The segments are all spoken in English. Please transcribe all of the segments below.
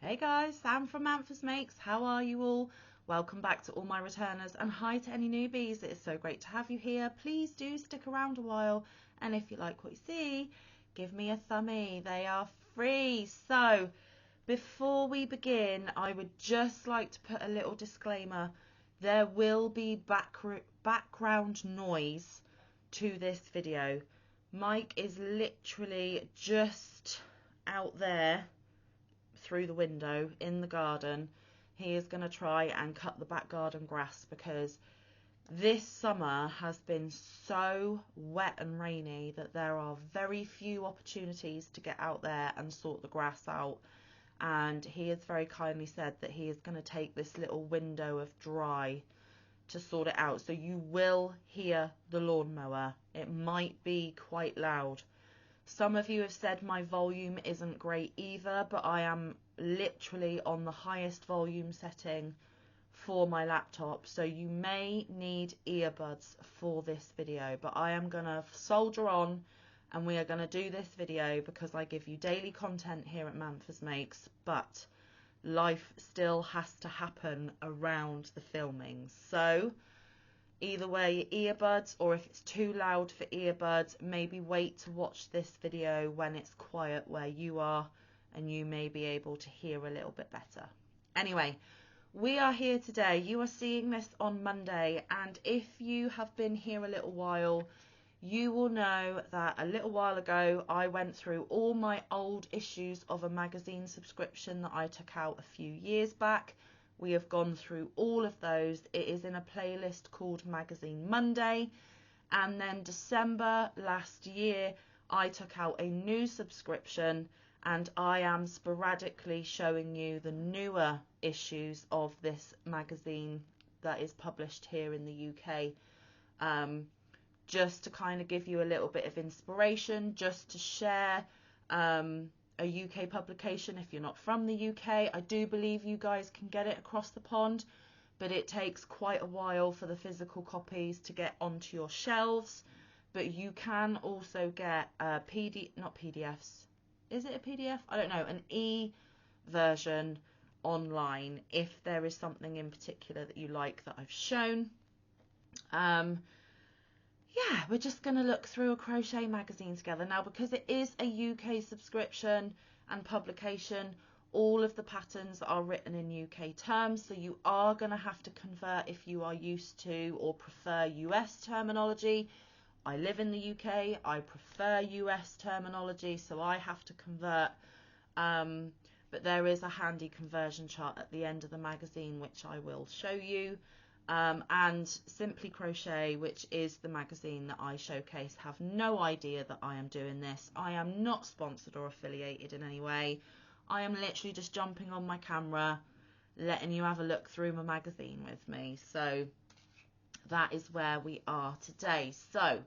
Hey guys, Sam from Manfa's Makes. How are you all? Welcome back to all my returners and hi to any newbies. It is so great to have you here. Please do stick around a while, and if you like what you see, give me a thumbie. They are free. So before we begin, I would just like to put a little disclaimer. There will be background noise to this video. Mike is literally just out there through the window in the garden. He is going to try and cut the back garden grass because this summer has been so wet and rainy that there are very few opportunities to get out there and sort the grass out, and he has very kindly said that he is going to take this little window of dry to sort it out. So you will hear the lawnmower. It might be quite loud. Some of you have said my volume isn't great either, but I am literally on the highest volume setting for my laptop, so you may need earbuds for this video, but I am going to soldier on and we are going to do this video because I give you daily content here at Manfa's Makes, but life still has to happen around the filming. So either way, earbuds, or if it's too loud for earbuds, maybe wait to watch this video when it's quiet where you are and you may be able to hear a little bit better. Anyway, we are here today. You are seeing this on Monday, and if you have been here a little while, you will know that a little while ago I went through all my old issues of a magazine subscription that I took out a few years back. We have gone through all of those. It is in a playlist called Magazine Monday. And then December last year, I took out a new subscription, and I am sporadically showing you the newer issues of this magazine that is published here in the UK. Just to kind of give you a little bit of inspiration, just to share a UK publication if you're not from the UK. I do believe you guys can get it across the pond, but it takes quite a while for the physical copies to get onto your shelves. But you can also get not PDFs. Is it a PDF? I don't know. An e-version online if there is something in particular that you like that I've shown. Yeah, we're just going to look through a crochet magazine together. Now, because it is a UK subscription and publication, all of the patterns are written in UK terms, so you are going to have to convert if you are used to or prefer US terminology. I live in the UK, I prefer US terminology, so I have to convert. But there is a handy conversion chart at the end of the magazine, which I will show you. And Simply Crochet, which is the magazine that I showcase, have no idea that I am doing this. I am not sponsored or affiliated in any way. I am literally just jumping on my camera, letting you have a look through my magazine with me. So that is where we are today. So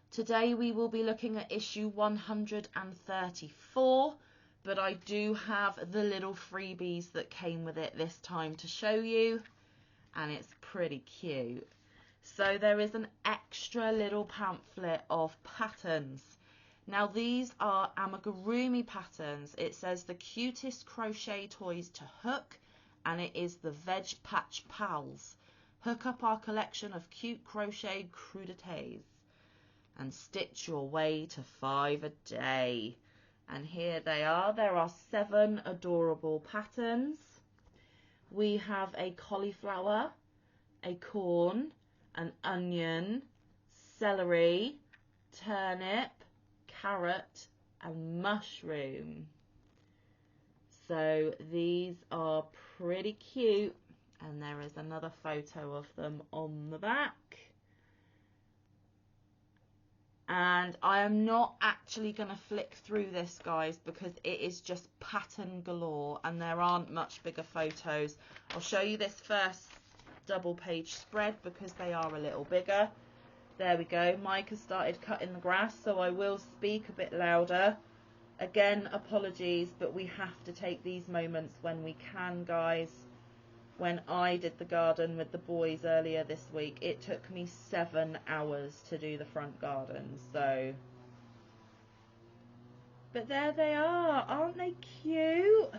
today we will be looking at issue 134, but I do have the little freebies that came with it this time to show you, and it's pretty cute. So there is an extra little pamphlet of patterns. Now these are amigurumi patterns. It says the cutest crochet toys to hook, and it is the Veg Patch Pals. Hook up our collection of cute crochet crudités and stitch your way to 5 a day. And here they are. There are 7 adorable patterns. We have a cauliflower, a corn, an onion, celery, turnip, carrot, and mushroom. So these are pretty cute, and there is another photo of them on the back. And I am not actually going to flick through this, guys, because it is just pattern galore and there aren't much bigger photos. I'll show you this first double page spread because they are a little bigger. There we go. Mike has started cutting the grass, so I will speak a bit louder. Again, apologies, but we have to take these moments when we can, guys. When I did the garden with the boys earlier this week, it took me 7 hours to do the front garden, so. But there they are, aren't they cute?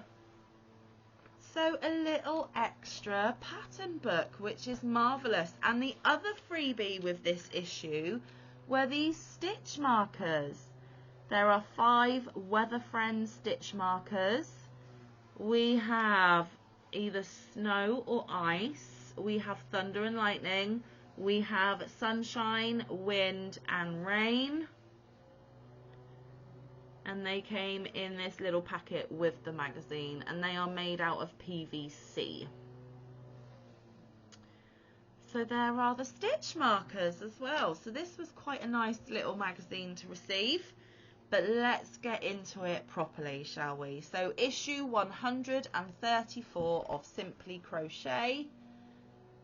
also a little extra pattern book, which is marvellous. And the other freebie with this issue were these stitch markers. There are 5 Weather Friend stitch markers. We have either snow or ice. We have thunder and lightning. We have sunshine, wind and rain. And they came in this little packet with the magazine, and they are made out of PVC. So there are the stitch markers as well. So this was quite a nice little magazine to receive, but let's get into it properly, shall we? So issue 134 of Simply Crochet.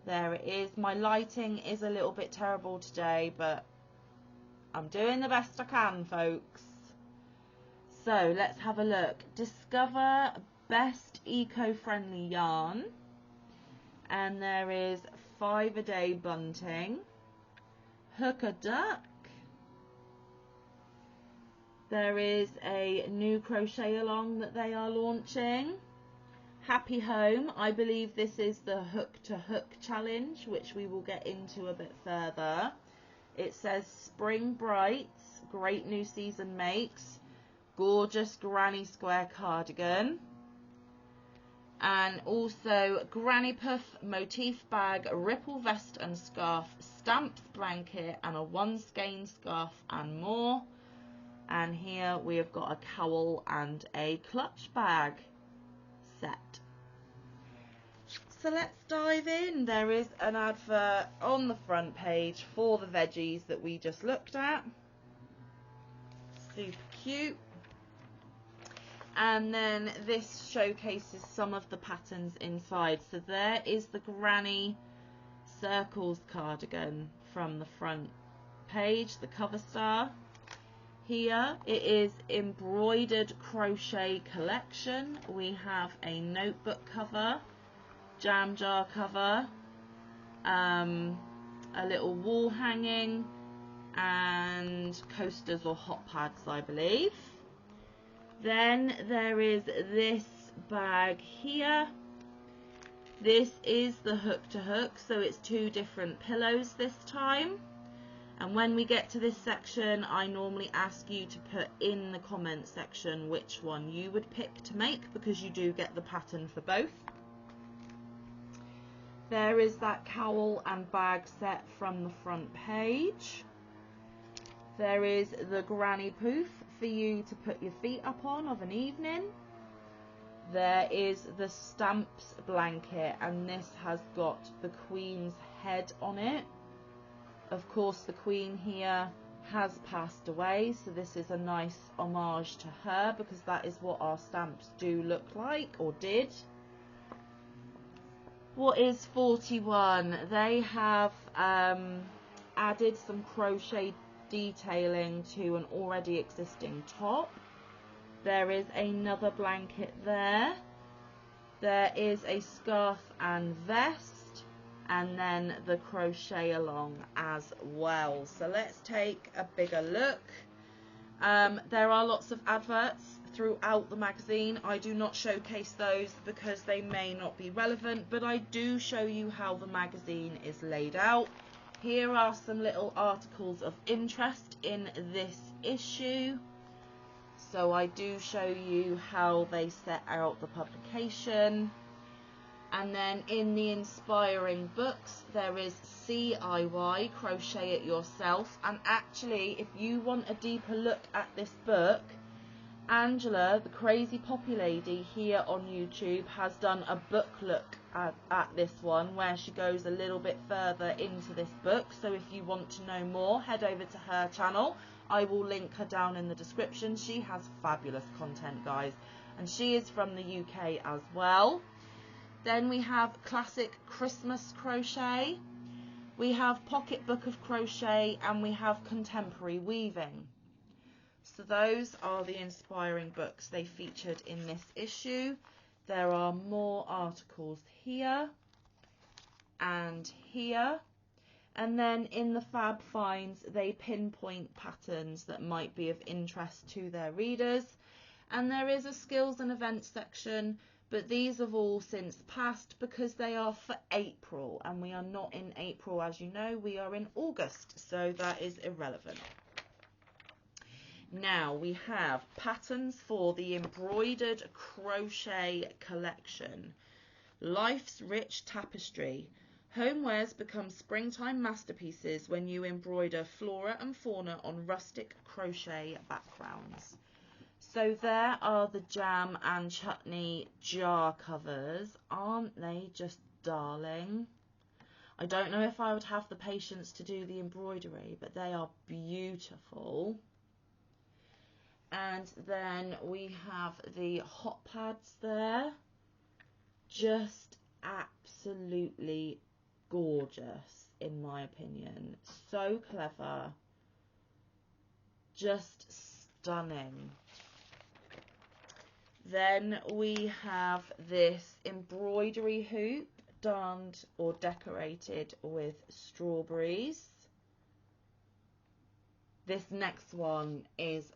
There it is. My lighting is a little bit terrible today, but I'm doing the best I can, folks. So let's have a look. Discover best eco-friendly yarn. And there is 5-a-day bunting. Hook a duck. There is a new crochet along that they are launching. Happy Home. I believe this is the hook to hook challenge, which we will get into a bit further. It says Spring Brights, great new season makes. Gorgeous granny square cardigan, and also Granny Puff motif bag, ripple vest and scarf, stamps blanket, and a 1-skein scarf and more. And here we have got a cowl and a clutch bag set. So let's dive in. There is an advert on the front page for the veggies that we just looked at. Super cute. And then this showcases some of the patterns inside. So there is the Granny Circles cardigan from the front page, the cover star. Here it is embroidered crochet collection. We have a notebook cover, jam jar cover, a little wall hanging, and coasters or hot pads, I believe. Then there is this bag here. This is the hook to hook, so it's 2 different pillows this time. And when we get to this section, I normally ask you to put in the comment section which one you would pick to make, because you do get the pattern for both. There is that cowl and bag set from the front page. There is the granny poof for you to put your feet up on of an evening. There is the stamps blanket, and this has got the Queen's head on it. Of course, the Queen here has passed away, so this is a nice homage to her, because that is what our stamps do look like, or did. What is 41? They have added some crochet detailing to an already existing top. There is another blanket there. There is a scarf and vest, and then the crochet along as well. So let's take a bigger look. There are lots of adverts throughout the magazine. I do not showcase those because they may not be relevant, but I do show you how the magazine is laid out. Here are some little articles of interest in this issue. So I do show you how they set out the publication. And then in the inspiring books, there is CIY, Crochet It Yourself. And actually, if you want a deeper look at this book, Angela, the Crazy Poppy Lady here on YouTube, has done a book look at this one, where she goes a little bit further into this book. So if you want to know more, head over to her channel. I will link her down in the description. She has fabulous content, guys, and she is from the UK as well. Then we have Classic Christmas Crochet, we have Pocket Book of Crochet, and we have Contemporary Weaving. So those are the inspiring books they featured in this issue. There are more articles here and here. And then in the Fab Finds, they pinpoint patterns that might be of interest to their readers. And there is a skills and events section, but these have all since passed because they are for April, and we are not in April, as you know, we are in August, so that is irrelevant. Now we have patterns for the embroidered crochet collection. Life's Rich Tapestry. Homewares become springtime masterpieces when you embroider flora and fauna on rustic crochet backgrounds. So there are the jam and chutney jar covers. Aren't they just darling? I don't know if I would have the patience to do the embroidery, but they are beautiful. And then we have the hot pads there. Just absolutely gorgeous, in my opinion. So clever. Just stunning. Then we have this embroidery hoop done or decorated with strawberries. This next one is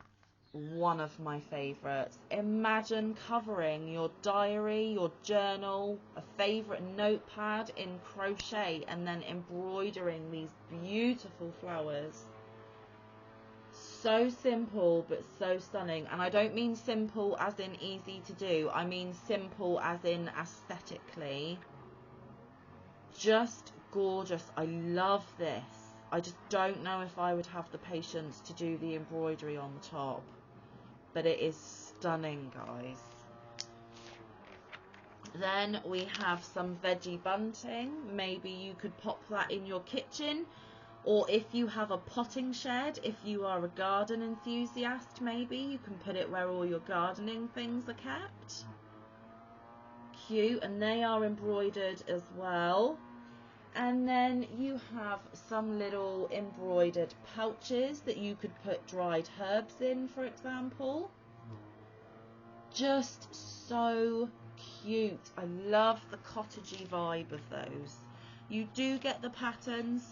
one of my favourites. Imagine covering your diary, your journal, a favourite notepad in crochet and then embroidering these beautiful flowers. So simple but so stunning, and I don't mean simple as in easy to do, I mean simple as in aesthetically. Just gorgeous. I love this. I just don't know if I would have the patience to do the embroidery on the top. But it is stunning, guys. Then we have some veggie bunting. Maybe you could pop that in your kitchen, or if you have a potting shed, if you are a garden enthusiast, maybe you can put it where all your gardening things are kept. Cute, and they are embroidered as well. And then you have some little embroidered pouches that you could put dried herbs in, for example. Just so cute. I love the cottagey vibe of those. You do get the patterns,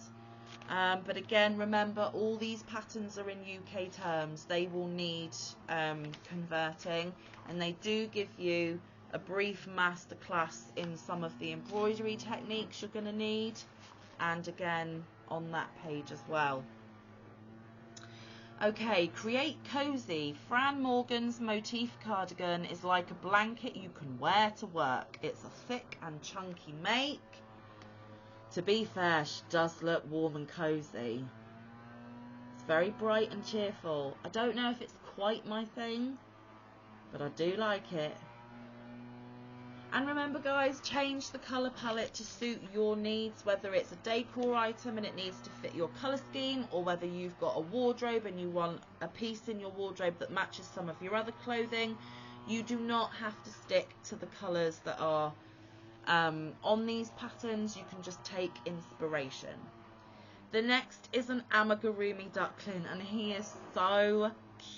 but again, remember, all these patterns are in UK terms. They will need converting, and they do give you a brief masterclass in some of the embroidery techniques you're going to need, and again on that page as well. Okay, Create Cozy. Fran Morgan's Motif Cardigan is like a blanket you can wear to work. It's a thick and chunky make. To be fair, she does look warm and cozy. It's very bright and cheerful. I don't know if it's quite my thing, but I do like it. And remember, guys, change the colour palette to suit your needs, whether it's a decor item and it needs to fit your colour scheme, or whether you've got a wardrobe and you want a piece in your wardrobe that matches some of your other clothing. You do not have to stick to the colours that are on these patterns. You can just take inspiration. The next is an Amigurumi Duckling, and he is so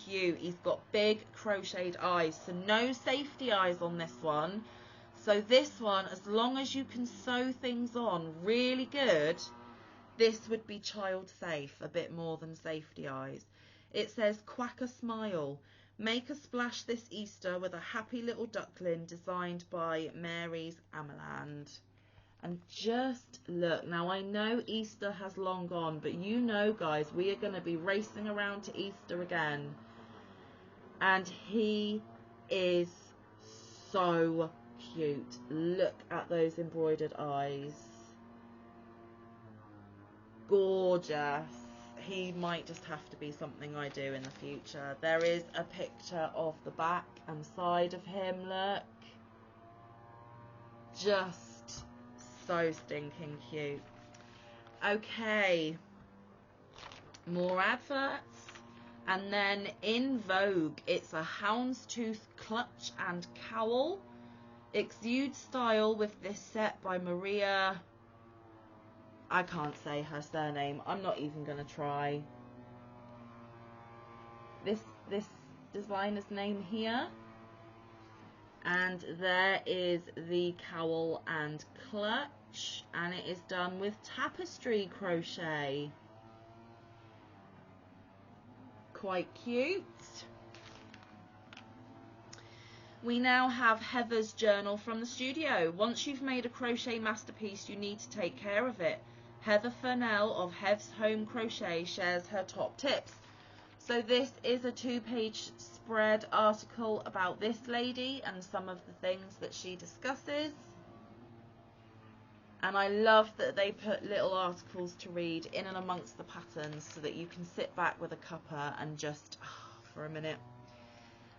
cute. He's got big crocheted eyes, so no safety eyes on this one. So this one, as long as you can sew things on really good, this would be child safe, a bit more than safety eyes. It says, quack a smile. Make a splash this Easter with a happy little duckling designed by Mary's Amaland. And just look, now I know Easter has long gone, but you know, guys, we are going to be racing around to Easter again. And he is so cute. Look at those embroidered eyes. Gorgeous. He might just have to be something I do in the future. There is a picture of the back and side of him, look. Just so stinking cute. Okay, more adverts. And then in Vogue, it's a houndstooth clutch and cowl. Exude style with this set by Maria. I can't say her surname. I'm not even going to try. This designer's name here. And there is the cowl and clutch. And it is done with tapestry crochet. Quite cute. We now have Heather's journal from the studio. Once you've made a crochet masterpiece, you need to take care of it. Heather Furnell of Hev's Home Crochet shares her top tips. So this is a 2-page spread article about this lady and some of the things that she discusses. And I love that they put little articles to read in and amongst the patterns so that you can sit back with a cuppa and just, for a minute.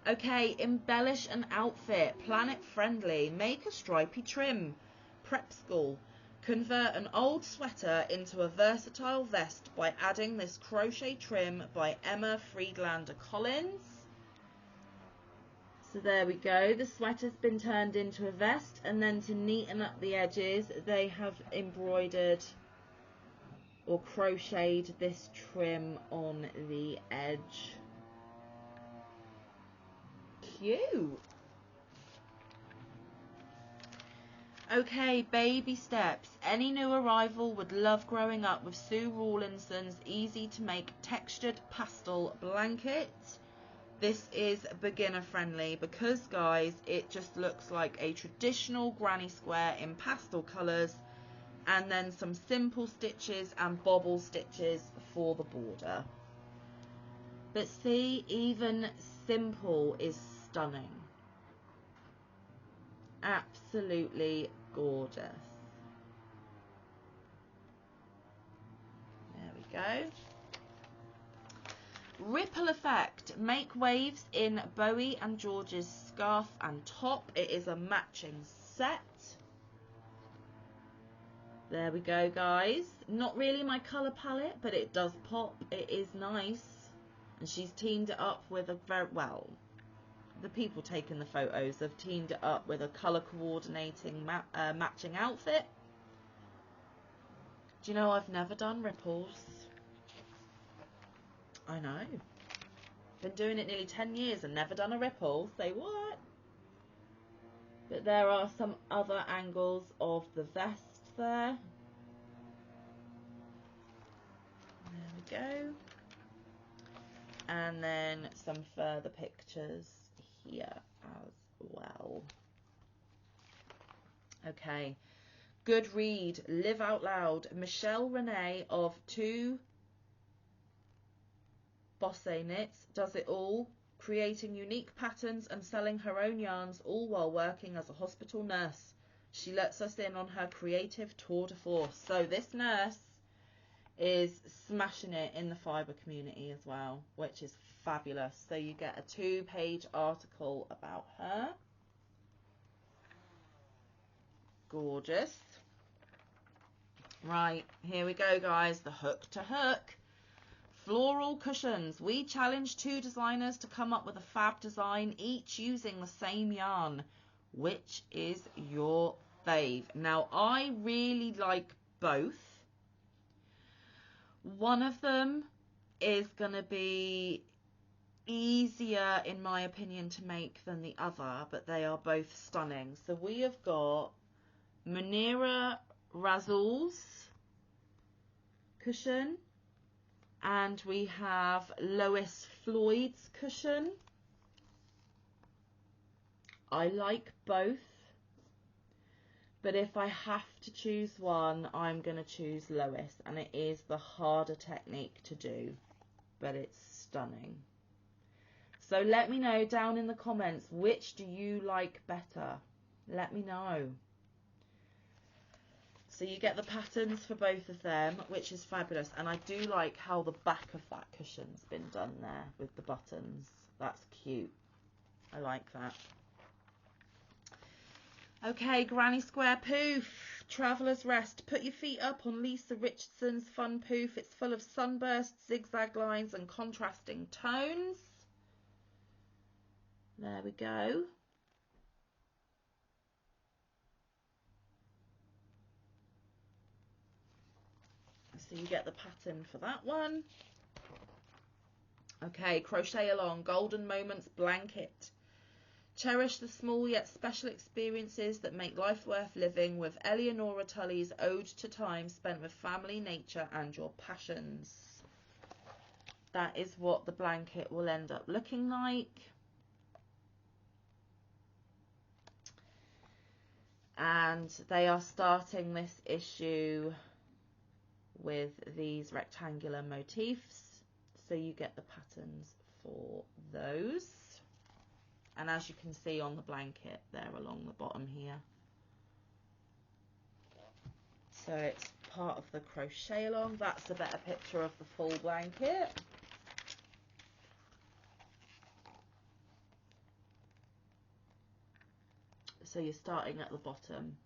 Okay, embellish an outfit, planet friendly, make a stripy trim, prep school. Convert an old sweater into a versatile vest by adding this crochet trim by Emma Friedlander Collins. So there we go, the sweater's been turned into a vest, and then to neaten up the edges they have embroidered or crocheted this trim on the edge. Cute. Okay, baby steps. Any new arrival would love growing up with Sue Rawlinson's easy to make textured pastel blanket. This is beginner friendly because, guys, it just looks like a traditional granny square in pastel colours, and then some simple stitches and bobble stitches for the border. But see, even simple is stunning. Absolutely gorgeous. There we go. Ripple effect. Make waves in Bowie and George's scarf and top. It is a matching set. There we go, guys. Not really my colour palette, but it does pop. It is nice. And she's teamed it up with a very, well, the people taking the photos have teamed it up with a colour coordinating matching outfit. Do you know I've never done ripples? I know. Been doing it nearly 10 years and never done a ripple. Say what? But there are some other angles of the vest there. There we go. And then some further pictures here as well. Okay, good read, live out loud. Michelle Renee of 2 Bosse Knits does it all, creating unique patterns and selling her own yarns, all while working as a hospital nurse. She lets us in on her creative tour de force. So this nurse is smashing it in the fibre community as well, which is fabulous. So you get a 2-page article about her. Gorgeous. Right, here we go, guys. The hook to hook. Floral cushions. We challenged 2 designers to come up with a fab design, each using the same yarn. Which is your fave? Now, I really like both. One of them is going to be easier, in my opinion, to make than the other, but they are both stunning. So we have got Munira Razul's cushion, and we have Lois Floyd's cushion. I like both, but if I have to choose one, I'm going to choose Lois, and it is the harder technique to do, but it's stunning. So let me know down in the comments, which do you like better? Let me know. So you get the patterns for both of them, which is fabulous. And I do like how the back of that cushion's been done there with the buttons. That's cute. I like that. Okay, Granny Square Poof. Traveller's Rest. Put your feet up on Lisa Richardson's fun poof. It's full of sunbursts, zigzag lines and contrasting tones. There we go. So you get the pattern for that one. Okay, Crochet Along. Golden Moments Blanket. Cherish the small yet special experiences that make life worth living with Eleonora Tully's Ode to Time spent with family, nature and your passions. That is what the blanket will end up looking like. and they are starting this issue with these rectangular motifs, so you get the patterns for those. And as you can see on the blanket there along the bottom here, so it's part of the crochet along. That's a better picture of the full blanket. So you're starting at the bottom.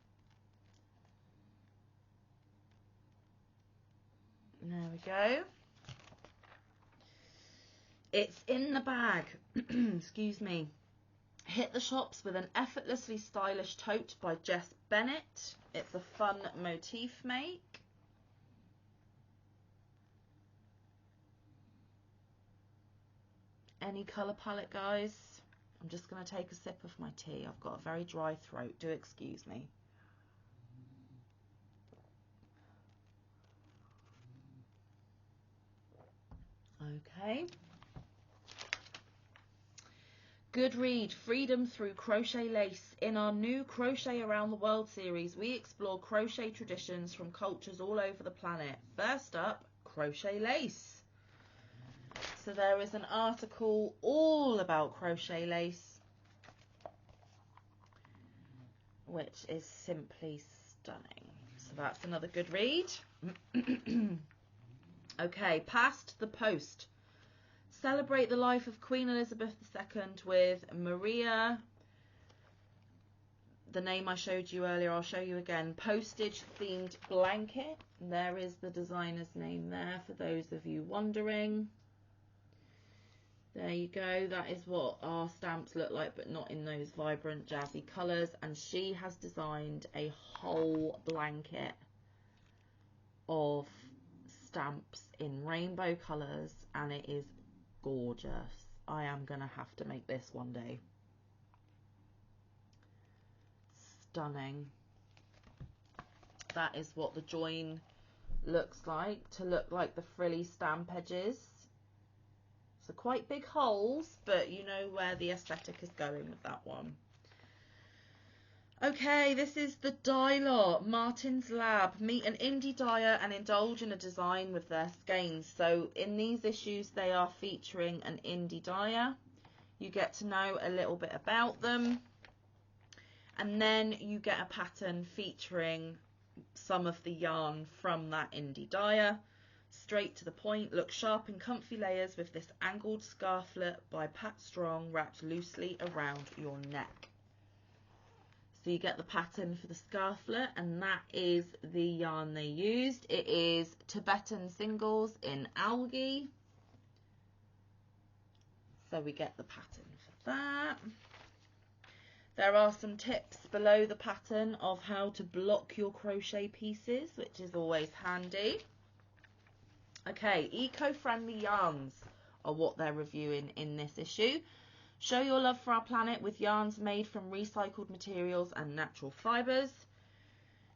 There we go. It's in the bag. Excuse me. Hit the shops with an effortlessly stylish tote by Jess, Bennett. It's a fun motif make. Any colour palette, guys? I'm just going to take a sip of my tea. I've got a very dry throat. Do excuse me. Okay. Good read, Freedom Through Crochet Lace. In our new Crochet Around the World series, we explore crochet traditions from cultures all over the planet. First up, crochet lace. So there is an article all about crochet lace, which is simply stunning. So that's another good read. Okay, past the post. Celebrate the life of Queen Elizabeth II with Maria, the name I showed you earlier, I'll show you again, postage themed blanket. And there is the designer's name there for those of you wondering. There you go, that is what our stamps look like, but not in those vibrant jazzy colours. And she has designed a whole blanket of stamps in rainbow colours, and it is gorgeous. I am going to have to make this one day. Stunning. That is what the join looks like, to look like the frilly stamp edges. So quite big holes, but you know where the aesthetic is going with that one. Okay, this is the Dye lot, Martin's Lab. Meet an indie dyer and indulge in a design with their skeins. So in these issues, they are featuring an indie dyer. You get to know a little bit about them. And then you get a pattern featuring some of the yarn from that indie dyer. Straight to the point, look sharp in comfy layers with this angled scarflet by Pat Strong wrapped loosely around your neck. So you get the pattern for the scarflet, and that is the yarn they used. It is Tibetan Singles in Algae. So we get the pattern for that. There are some tips below the pattern of how to block your crochet pieces, which is always handy. Okay, eco-friendly yarns are what they're reviewing in this issue. Show your love for our planet with yarns made from recycled materials and natural fibres.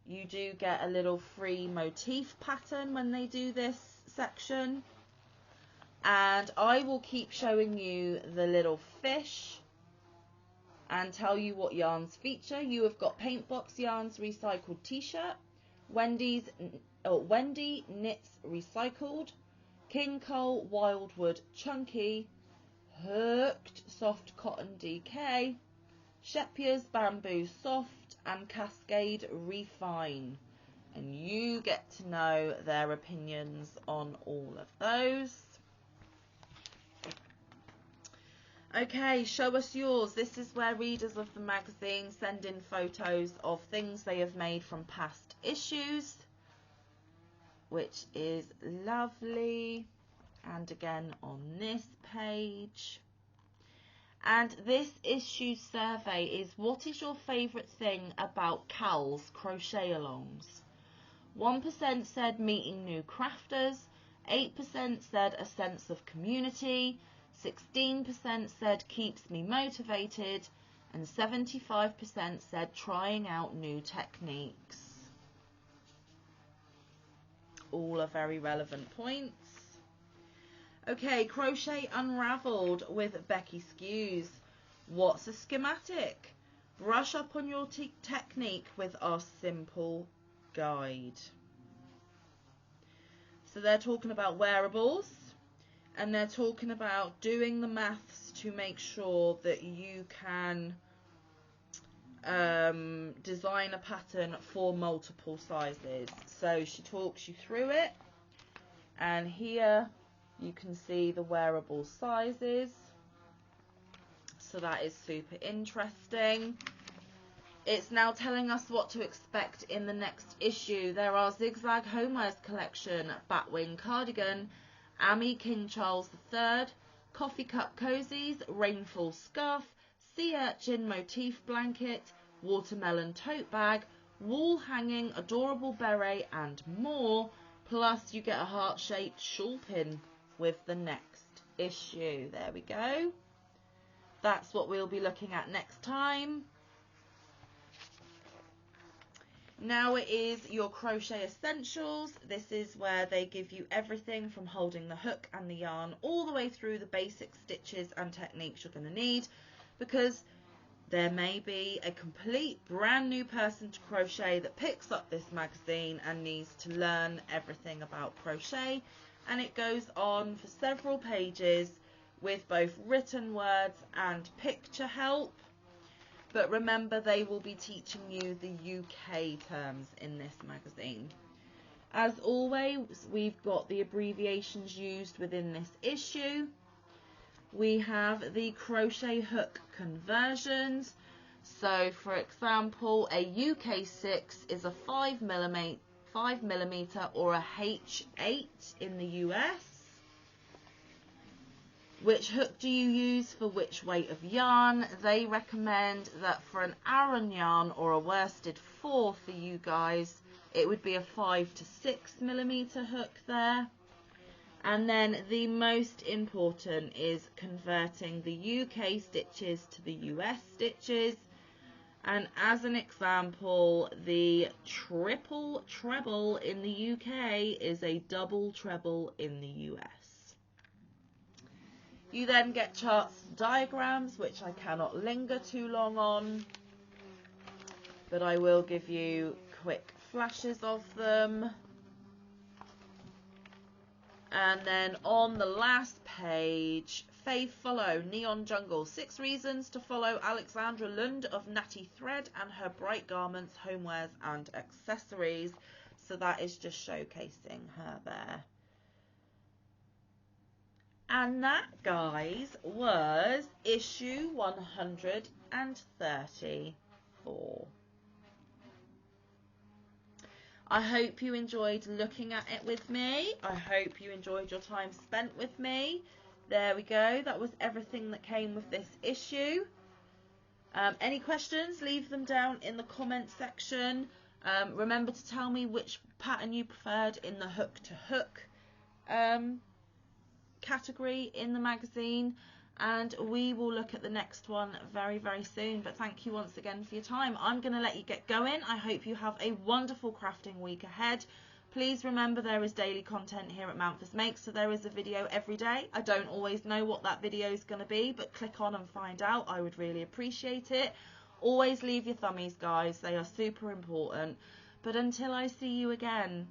You do get a little free motif pattern when they do this section. And I will keep showing you the little fish and tell you what yarns feature. You have got Paint Box Yarns Recycled T-shirt, Wendy Knits Recycled, King Cole Wildwood Chunky, Hooked Soft Cotton DK, Shepier's Bamboo Soft, and Cascade Refine. And you get to know their opinions on all of those. Okay, show us yours. This is where readers of the magazine send in photos of things they have made from past issues, which is lovely. And again on this page. And this issue survey is, what is your favourite thing about Cal's crochet alongs? 1% said meeting new crafters, 8% said a sense of community, 16% said keeps me motivated, and 75% said trying out new techniques. All are very relevant points. Okay, Crochet Unraveled with Becky Skews. What's a schematic? Brush up on your technique with our simple guide. So they're talking about wearables, and they're talking about doing the maths to make sure that you can design a pattern for multiple sizes. So she talks you through it, and here you can see the wearable sizes. So that is super interesting. It's now telling us what to expect in the next issue. There are Zigzag Homewares Collection, Batwing Cardigan, Ami King Charles III, Coffee Cup Cozies, Rainfall Scarf, Sea Urchin Motif Blanket, Watermelon Tote Bag, Wall Hanging Adorable Beret, and more. Plus you get a heart-shaped shawl pin with the next issue. There we go. That's what we'll be looking at next time. Now it is your Crochet Essentials. This is where they give you everything from holding the hook and the yarn all the way through the basic stitches and techniques you're going to need, because there may be a complete brand new person to crochet that picks up this magazine and needs to learn everything about crochet, and it goes on for several pages with both written words and picture help. But remember, they will be teaching you the UK terms in this magazine. As always, we've got the abbreviations used within this issue. We have the crochet hook conversions. So for example, a UK 6 is a 5mm or a H8 in the US. Which hook do you use for which weight of yarn? They recommend that for an Aran yarn or a worsted 4 for you guys, it would be a 5 to 6mm hook there. And then the most important is converting the UK stitches to the US stitches. And as an example, the triple treble in the UK is a double treble in the US. You then get charts and diagrams, which I cannot linger too long on, but I will give you quick flashes of them. And then on the last page, Faith Follow, Neon Jungle, 6 reasons to follow Alexandra Lund of Natty Thread and her bright garments, homewares and accessories. So that is just showcasing her there. And that, guys, was issue 134. I hope you enjoyed looking at it with me. I hope you enjoyed your time spent with me. There we go. That was everything that came with this issue. Any questions, leave them down in the comment section. Remember to tell me which pattern you preferred in the hook to hook category in the magazine, and we will look at the next one very, very soon. But thank you once again for your time. I'm going to let you get going. I hope you have a wonderful crafting week ahead. Please remember, there is daily content here at Manfa's Makes, so there is a video every day. I don't always know what that video is going to be, but click on and find out. I would really appreciate it. Always leave your thummies, guys. They are super important. But until I see you again,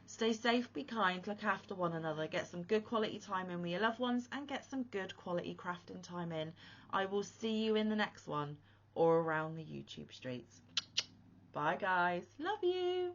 stay safe, be kind, look after one another, get some good quality time in with your loved ones, and get some good quality crafting time in. I will see you in the next one, or around the YouTube streets. Bye, guys. Love you.